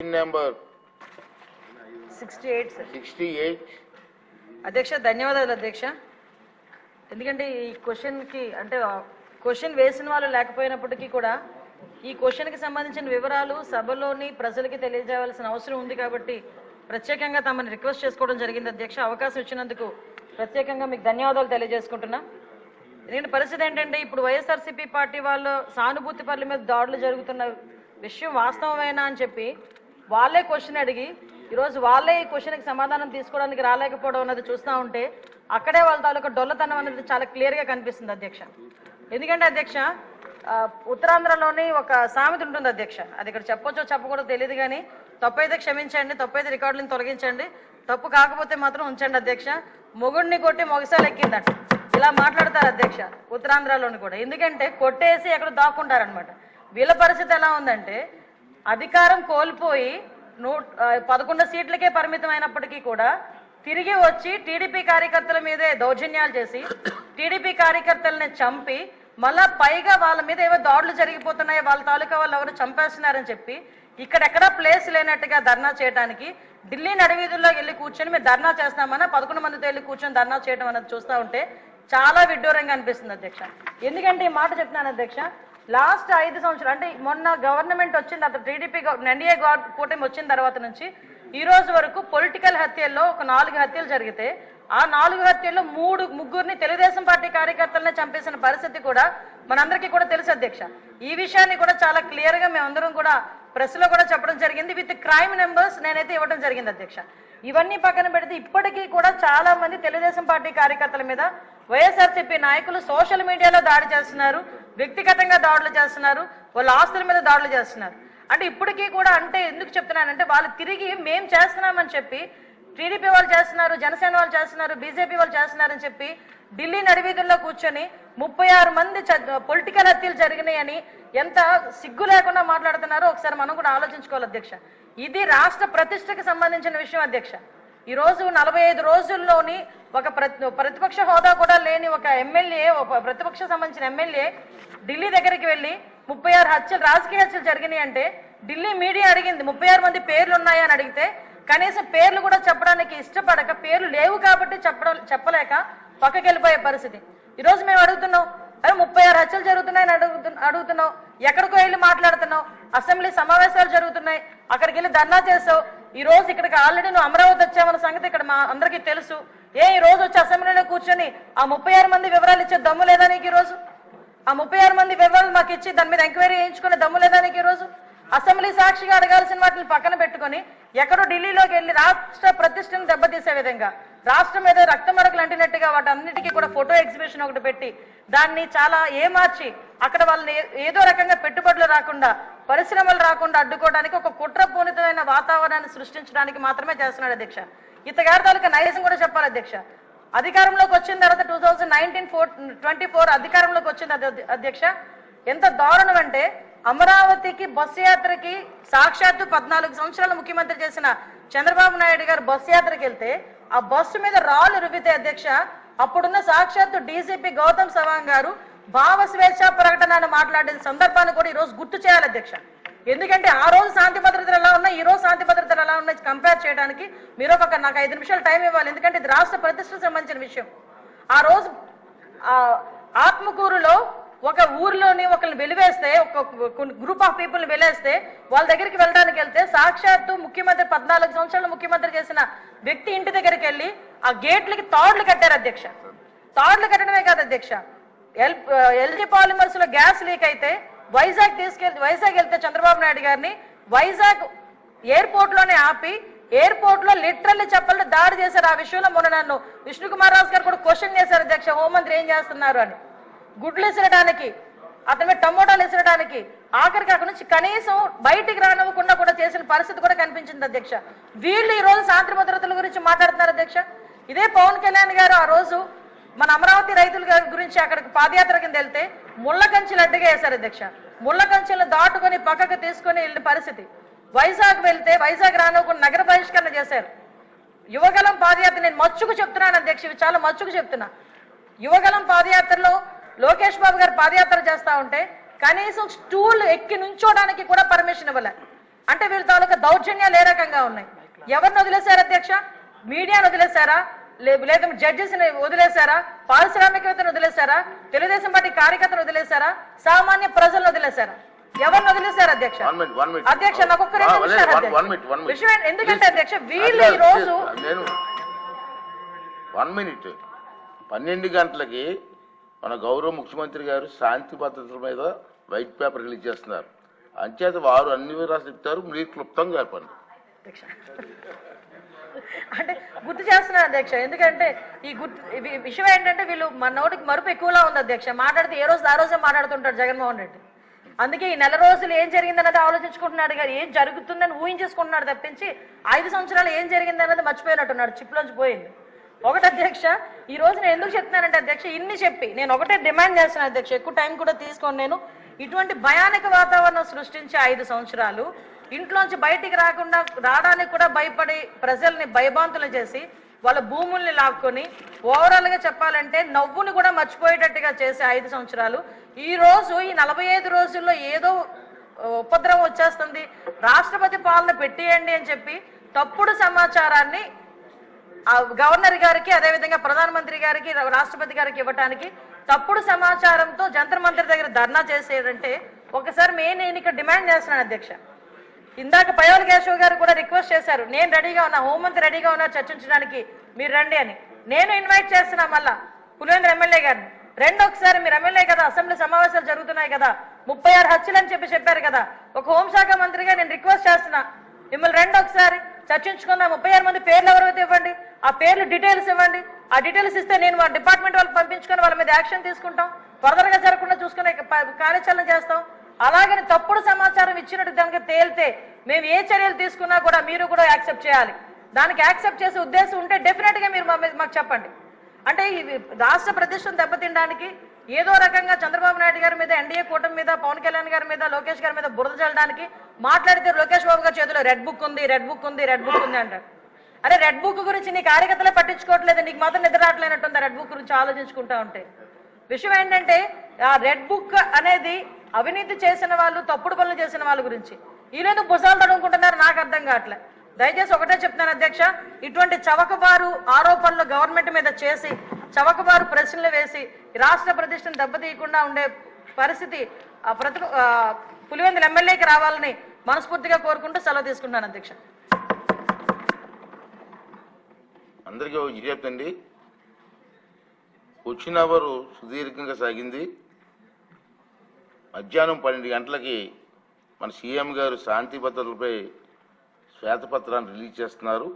Number 68 sir 68 అధ్యక్ష ధన్యవాదాలు అధ్యక్ష ఎందుకంటే ఈ క్వశ్చన్ కి అంటే క్వశ్చన్ వేసిన వాళ్ళు లేకపోయినప్పటికీ కూడా ఈ క్వశ్చన్ కి సంబంధించిన వివరాలు సభలోని ప్రజలకు తెలియజేయాల్సిన అవసరం ఉంది కాబట్టి ప్రత్యేకంగా తమని రిక్వెస్ట్ చేసుకోవడం జరిగింది అధ్యక్ష అవకాశం ఇచ్చినందుకు ప్రత్యేకంగా మీకు ధన్యవాదాలు తెలియజేసుకుంటున్నా ఎందుకంటే పరిస్థితి ఏంటంటే ఇప్పుడు వైఎస్ఆర్సీపీ పార్టీ వాళ్ళు సానుభూతి పనుల మీద దాడులు జరుగుతున్న విషయం వాస్తవమేనా అని చెప్పి వాళ్ళే క్వశ్చన్ అడిగి ఈరోజు వాళ్ళే ఈ క్వశ్చన్కి సమాధానం తీసుకోవడానికి రాలేకపోవడం అన్నది చూస్తూ ఉంటే అక్కడే వాళ్ళ తాలూకా డొల్లతనం అనేది చాలా క్లియర్గా కనిపిస్తుంది అధ్యక్ష ఎందుకంటే అధ్యక్ష ఉత్తరాంధ్రలోని ఒక సామెత ఉంటుంది అధ్యక్ష అది ఇక్కడ చెప్పొచ్చో చెప్పకూడదో తెలియదు కానీ తప్పు అయితే క్షమించండి తప్పు అయితే రికార్డులను తొలగించండి తప్పు కాకపోతే మాత్రం ఉంచండి అధ్యక్ష మొగుడిని కొట్టి మొగసాలు ఎక్కిందంట ఇలా మాట్లాడతారు అధ్యక్ష ఉత్తరాంధ్రలోని కూడా ఎందుకంటే కొట్టేసి ఎక్కడ దాక్కుంటారనమాట వీళ్ళ పరిస్థితి ఎలా ఉందంటే అధికారం కోల్పోయి 11 సీట్లకే పరిమితం అయినప్పటికీ కూడా తిరిగి వచ్చి టీడీపీ కార్యకర్తల మీదే దౌర్జన్యాలు చేసి టీడీపీ కార్యకర్తలని చంపి మళ్ళా పైగా వాళ్ళ మీద ఏవో దాడులు జరిగిపోతున్నాయో వాళ్ళ తాలూకా వాళ్ళు ఎవరు చంపేస్తున్నారని చెప్పి ఇక్కడెక్కడా ప్లేస్ లేనట్టుగా ధర్నా చేయడానికి ఢిల్లీ నడివీధుల్లోకి వెళ్ళి కూర్చొని మేము ధర్నా చేస్తామన్నా 11 మందితో వెళ్ళి కూర్చొని ధర్నా చేయడం అన్నది చూస్తూ ఉంటే చాలా విడ్డూరంగా అనిపిస్తుంది అధ్యక్ష ఎందుకంటే ఈ మాట చెప్తున్నాను అధ్యక్ష లాస్ట్ 5 సంవత్సరాలు అంటే మొన్న గవర్నమెంట్ వచ్చింది అతను టీడీపీ ఎన్డీఏ కూటమి వచ్చిన తర్వాత నుంచి ఈ రోజు వరకు పొలిటికల్ హత్యల్లో ఒక 4 హత్యలు జరిగితే ఆ 4 హత్యల్లో ముగ్గురిని తెలుగుదేశం పార్టీ కార్యకర్తలనే చంపేసిన పరిస్థితి కూడా మనందరికీ కూడా తెలుసు అధ్యక్ష ఈ విషయాన్ని కూడా చాలా క్లియర్ గా మేమందరం కూడా ప్రెస్ లో కూడా చెప్పడం జరిగింది విత్ క్రైమ్ నెంబర్స్ నేనైతే ఇవ్వడం జరిగింది అధ్యక్ష ఇవన్నీ పక్కన పెడితే ఇప్పటికీ కూడా చాలా మంది తెలుగుదేశం పార్టీ కార్యకర్తల మీద వైఎస్ఆర్సీపీ నాయకులు సోషల్ మీడియాలో దాడి చేస్తున్నారు వ్యక్తిగతంగా దాడులు చేస్తున్నారు వాళ్ళ ఆస్తుల మీద దాడులు చేస్తున్నారు అంటే ఇప్పటికీ కూడా అంటే ఎందుకు చెప్తున్నానంటే వాళ్ళు తిరిగి మేం చేస్తున్నామని చెప్పి టీడీపీ వాళ్ళు చేస్తున్నారు జనసేన వాళ్ళు చేస్తున్నారు బీజేపీ వాళ్ళు చేస్తున్నారని చెప్పి ఢిల్లీ నడివీధుల్లో కూర్చొని 36 మంది పొలిటికల్ హత్యలు జరిగినాయని ఎంత సిగ్గు లేకుండా మాట్లాడుతున్నారో ఒకసారి మనం కూడా ఆలోచించుకోవాలి అధ్యక్ష ఇది రాష్ట్ర ప్రతిష్టకు సంబంధించిన విషయం అధ్యక్ష ఈ రోజు 45 రోజుల్లోని ఒక ప్రతిపక్ష హోదా కూడా లేని ఒక ఎమ్మెల్యే ఒక ప్రతిపక్ష సంబంధించిన ఎమ్మెల్యే ఢిల్లీ దగ్గరికి వెళ్ళి 36 హత్యలు రాజకీయ హత్యలు జరిగినాయి అంటే ఢిల్లీ మీడియా అడిగింది 36 మంది పేర్లు ఉన్నాయా అని అడిగితే కనీసం పేర్లు కూడా చెప్పడానికి ఇష్టపడక పేర్లు లేవు కాబట్టి చెప్పలేక పక్కకి వెళ్ళిపోయే పరిస్థితి ఈరోజు మేము అడుగుతున్నాం అరే 36 హత్యలు జరుగుతున్నాయని అడుగుతున్నావు ఎక్కడికో వెళ్ళి మాట్లాడుతున్నావు అసెంబ్లీ సమావేశాలు జరుగుతున్నాయి అక్కడికి వెళ్ళి ధర్నా చేసావు ఈ రోజు ఇక్కడికి ఆల్రెడీ నువ్వు అమరావతి వచ్చావన్న సంగతి ఇక్కడ మా అందరికీ తెలుసు ఈ రోజు వచ్చి అసెంబ్లీలో కూర్చొని ఆ 36 మంది వివరాలు ఇచ్చే దమ్ము లేదా నీకు ఈ రోజు ఆ 36 మంది వివరాలు మాకు ఇచ్చి దాని మీద ఎంక్వైరీ చేయించుకునే దమ్ము లేదా నీకు ఈ రోజు అసెంబ్లీ సాక్షిగా అడగాల్సిన వాటిని పక్కన పెట్టుకొని ఎక్కడో ఢిల్లీలోకి వెళ్ళి రాష్ట్ర ప్రతిష్టను దెబ్బతీసే విధంగా రాష్ట్రం మీద రక్త మరకలు అంటినట్టుగా వాటన్నిటికీ కూడా ఫోటో ఎగ్జిబిషన్ ఒకటి పెట్టి దాన్ని చాలా ఏమార్చి అక్కడ వాళ్ళని ఏదో రకంగా పెట్టుబడులు రాకుండా పరిశ్రమలు రాకుండా అడ్డుకోవడానికి ఒక కుట్రపూరితమైన వాతావరణాన్ని సృష్టించడానికి మాత్రమే చేస్తున్నాడు అధ్యక్ష ఇతగారి తాలూకా నైజం కూడా చెప్పాలి అధ్యక్ష అధికారంలోకి వచ్చిన తర్వాత 2024 అధికారంలోకి వచ్చింది అధ్యక్ష ఎంత దారుణం అంటే అమరావతికి బస్సు యాత్రకి సాక్షాత్తు 14 సంవత్సరాలు ముఖ్యమంత్రి చేసిన చంద్రబాబు నాయుడు గారు బస్సు యాత్రకి వెళ్తే ఆ బస్సు మీద రాళ్ళు రువితే అధ్యక్ష అప్పుడున్న సాక్షాత్తు డీసీపీ గౌతమ్ సవాంగ్ గారు భావ స్వేచ్ఛ ప్రకటనను మాట్లాడిన సందర్భాన్ని కూడా ఈ రోజు గుర్తు చేయాలి అధ్యక్ష ఎందుకంటే ఆ రోజు శాంతి భద్రతలు ఎలా ఉన్నాయి ఈ రోజు శాంతి భద్రతలు ఎలా ఉన్నాయి కంపేర్ చేయడానికి మీరు నాకు 5 నిమిషాలు టైం ఇవ్వాలి ఎందుకంటే ఇది రాష్ట్ర ప్రతిష్టకు సంబంధించిన విషయం ఆ రోజు ఆత్మకూరులో ఒక ఊర్లోని ఒకరిని వెలివేస్తే ఒక గ్రూప్ ఆఫ్ పీపుల్ వెలివేస్తే వాళ్ళ దగ్గరికి వెళ్ళడానికి వెళ్తే సాక్షాత్తు ముఖ్యమంత్రి 14 సంవత్సరాలు ముఖ్యమంత్రి చేసిన వ్యక్తి ఇంటి దగ్గరికి వెళ్ళి ఆ గేట్లకి తాడులు కట్టారు అధ్యక్ష తాడులు కట్టడమే కాదు అధ్యక్ష ఎల్జీ పాలిమర్స్ లో గ్యాస్ లీక్ అయితే వైజాగ్ వెళ్తే చంద్రబాబు నాయుడు గారిని వైజాగ్ ఎయిర్పోర్ట్ లోనే ఆపి ఎయిర్పోర్ట్ లో లిటరల్లీ చెప్పలు దాడి చేశారు ఆ విషయంలో మొన్న నన్ను విష్ణుకుమార్ రాజు గారు కూడా క్వశ్చన్ చేశారు అధ్యక్ష హోంమంత్రి ఏం చేస్తున్నారు అని గుడ్లు విసరడానికి అతని టమోటాలు విసరడానికి ఆఖరికి అక్కడి నుంచి కనీసం బయటికి రానివ్వకుండా కూడా చేసిన పరిస్థితి కూడా కనిపించింది అధ్యక్ష వీళ్ళు ఈ రోజు శాంతి భద్రతల గురించి మాట్లాడుతున్నారు అధ్యక్ష ఇదే పవన్ కళ్యాణ్ గారు ఆ రోజు మన అమరావతి రైతుల గురించి అక్కడికి పాదయాత్ర కింద వెళ్తే ముళ్ళ కంచెలు అడ్డుగా వేశారు అధ్యక్ష ముళ్ళ కంచెలు దాటుకొని పక్కకు తీసుకొని వెళ్ళిన పరిస్థితి వైజాగ్ వెళ్తే వైజాగ్ రానివ్వకుండా నగర బహిష్కరణ చేశారు యువగలం పాదయాత్ర నేను మచ్చుకు చెప్తున్నాను అధ్యక్ష ఇవి చాలా మచ్చుకు చెప్తున్నా యువగలం పాదయాత్రలో లోకేష్ బాబు గారు పాదయాత్ర చేస్తా ఉంటే కనీసం స్టూల్ ఎక్కి నుంచోడానికి కూడా పర్మిషన్ ఇవ్వలే అంటే వీళ్ళ తాలూకా దౌర్జన్యాలు ఏ రకంగా ఉన్నాయి? ఎవరిని వదిలేశారు అధ్యక్ష? మీడియాను వదిలేశారా? లేదా జడ్జెస్ ని వదిలేశారా? పారిశ్రామికవేత్తను వదిలేశారా? తెలుగుదేశం పార్టీ కార్యకర్తలు వదిలేశారా? సామాన్య ప్రజలను వదిలేశారా? ఎవరిని వదిలేశారు అధ్యక్ష? అధ్యక్ష నాకు ఒక్క 2 నిమిషాలు విషయం. ఎందుకంటే అధ్యక్ష వీళ్ళు ఈ రోజు 1 మినిట్ 12 గంటలకి మన గౌరవ ముఖ్యమంత్రి గారు శాంతి భద్రతల మీద వైట్ పేపర్ రిలీజ్ చేస్తున్నారు. అంచేత వారు అన్ని వివరాలు చెప్తారు, మీరు క్లుప్తంగా చెప్పండి. అంటే గుర్తు చేస్తున్నారు అధ్యక్ష. ఎందుకంటే ఈ విషయం ఏంటంటే వీళ్ళు మన నోటికి మరుపు ఎక్కువలా ఉంది అధ్యక్ష. మాట్లాడితే ఏ రోజు ఆ రోజే మాట్లాడుతుంటాడు జగన్మోహన్ రెడ్డి. అందుకే ఈ నెల రోజులు ఏం జరిగిందన్నది ఆలోచించుకుంటున్నాడు కానీ ఏం జరుగుతుందని ఊహించేసుకుంటున్నాడు తప్పించి 5 సంవత్సరాలు ఏం జరిగిందన్నది మర్చిపోయినట్టున్నాడు, చిప్లోంచి పోయింది. ఒకటి అధ్యక్ష, ఈ రోజు నేను ఎందుకు చెప్తున్నానంటే అధ్యక్ష, ఇన్ని చెప్పి నేను ఒకటే డిమాండ్ చేస్తున్నాను అధ్యక్ష, ఎక్కువ టైం కూడా తీసుకోండి. నేను ఇటువంటి భయానక వాతావరణం సృష్టించి 5 సంవత్సరాలు ఇంట్లోంచి బయటికి రావడానికి కూడా భయపడి ప్రజల్ని భయభాంతులు చేసి వాళ్ళ భూముల్ని లాక్కొని ఓవరాల్ గా చెప్పాలంటే నవ్వుని కూడా మర్చిపోయేటట్టుగా చేసే 5 సంవత్సరాలు ఈ రోజు ఈ 45 రోజుల్లో ఏదో ఉపద్రవం వచ్చేస్తుంది, రాష్ట్రపతి పాలన పెట్టేయండి అని చెప్పి తప్పుడు సమాచారాన్ని గవర్నర్ గారికి అదేవిధంగా ప్రధానమంత్రి గారికి రాష్ట్రపతి గారికి ఇవ్వడానికి తప్పుడు సమాచారంతో జంతర్ మంతర్ దగ్గర ధర్నా చేసేదంటే ఒకసారి నేను ఇక్కడ డిమాండ్ చేస్తున్నాను అధ్యక్ష. ఇందాక పయోల్ కేశవ్ గారు కూడా రిక్వెస్ట్ చేశారు, నేను రెడీగా ఉన్నా, హోంమంత్రి రెడీగా ఉన్నా చర్చించడానికి, మీరు రండి అని. నేను ఇన్వైట్ చేస్తున్నా మళ్ళా పులివెందుల ఎమ్మెల్యే గారిని, రెండు ఒకసారి మీరు ఎమ్మెల్యే కదా, అసెంబ్లీ సమావేశాలు జరుగుతున్నాయి కదా, 36 హత్యలు అని చెప్పారు కదా, ఒక హోంశాఖ మంత్రిగా నేను రిక్వెస్ట్ చేస్తున్నా మిమ్మల్ని రెండు ఒకసారి చర్చించుకుందాం. 36 మంది పేర్లు ఎవరైతే ఇవ్వండి, ఆ పేర్లు డీటెయిల్స్ ఇవ్వండి. ఆ డీటెయిల్స్ ఇస్తే నేను మా డిపార్ట్మెంట్ వాళ్ళకి పంపించుకొని వాళ్ళ మీద యాక్షన్ తీసుకుంటాం, ఫర్దర్ గా జరగకుండా చూసుకునే కార్యాచరణ చేస్తాం. అలాగని తప్పుడు సమాచారం ఇచ్చినట్టు దానికి తేలితే మేము ఏ చర్యలు తీసుకున్నా కూడా మీరు కూడా యాక్సెప్ట్ చేయాలి. దానికి యాక్సెప్ట్ చేసే ఉద్దేశం ఉంటే డెఫినెట్ గా మీరు మాకు చెప్పండి. అంటే ఈ రాష్ట్ర ప్రతిష్టను దెబ్బతినడానికి ఏదో రకంగా చంద్రబాబు నాయుడు గారి మీద, ఎన్డీఏ కూటమి మీద, పవన్ కళ్యాణ్ గారి మీద, లోకేష్ గారి మీద బురద చల్లడానికి మాట్లాడితే లోకేష్ బాబు గారి చేతిలో రెడ్ బుక్ ఉంది అంటారు. అరే రెడ్ బుక్ గురించి నీ కార్యకర్తలే పట్టించుకోవట్లేదు, నీకు మాత్రం నిద్ర రావట్లేనట్టుంది రెడ్ బుక్ గురించి ఆలోచించుకుంటా ఉంటే. విషయం ఏంటంటే ఆ రెడ్ బుక్ అనేది అవినీతి చేసిన వాళ్ళు, తప్పుడు పనులు చేసిన వాళ్ళ గురించి. వీళ్ళేదో భుజాలు తడుముకుంటున్నారు, నాకు అర్థం కావట్లే. దయచేసి ఒకటే చెప్తున్నాను అధ్యక్ష, ఇటువంటి చవకబారు ఆరోపణలు గవర్నమెంట్ మీద చేసి చవకబారు ప్రశ్నలు వేసి రాష్ట్ర ప్రతిష్టను దెబ్బతీయకుండా ఉండే పరిస్థితి పులివెందుల ఎమ్మెల్యేకి రావాలని మనస్ఫూర్తిగా కోరుకుంటూ సెలవు తీసుకుంటాను అధ్యక్ష. అందరికీ చెప్తండి, వచ్చిన అవరు సుదీర్ఘంగా సాగింది. మధ్యాహ్నం 12 గంటలకి మన సీఎం గారు శాంతి భద్రతలపై శ్వేతపత్రాన్ని రిలీజ్ చేస్తున్నారు.